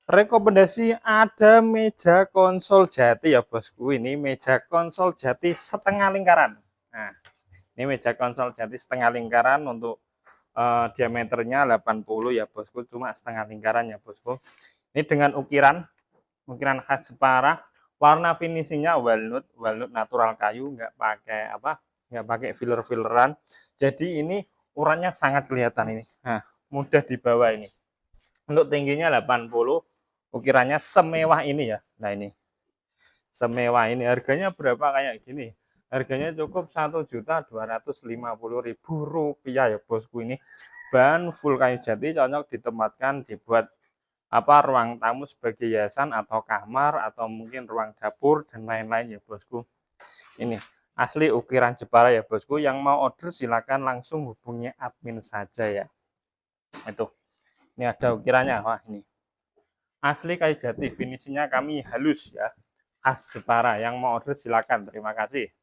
Rekomendasi ada meja konsol jati ya bosku. Ini meja konsol jati setengah lingkaran. Nah, ini meja konsol jati setengah lingkaran untuk diameternya 80 ya bosku. Cuma setengah lingkaran ya bosku. Ini dengan ukiran khas Jepara. Warna finishingnya walnut natural kayu, nggak pakai apa, nggak pakai filler-filleran. Jadi ini ukurannya sangat kelihatan ini. Nah, mudah dibawa ini. Untuk tingginya 80, ukirannya semewah ini ya. Nah ini semewah ini, harganya berapa kayak gini, harganya cukup Rp1.250.000 ya bosku. Ini bahan full kayu jati, cocok ditempatkan dibuat apa, ruang tamu sebagai hiasan atau kamar atau mungkin ruang dapur dan lain-lain ya bosku. Ini asli ukiran Jepara ya bosku. Yang mau order silakan langsung hubungi admin saja ya. Itu ini ada ukirannya. Wah ini asli kayu jati, finishingnya kami halus ya, khas Jepara. Yang mau order silakan. Terima kasih.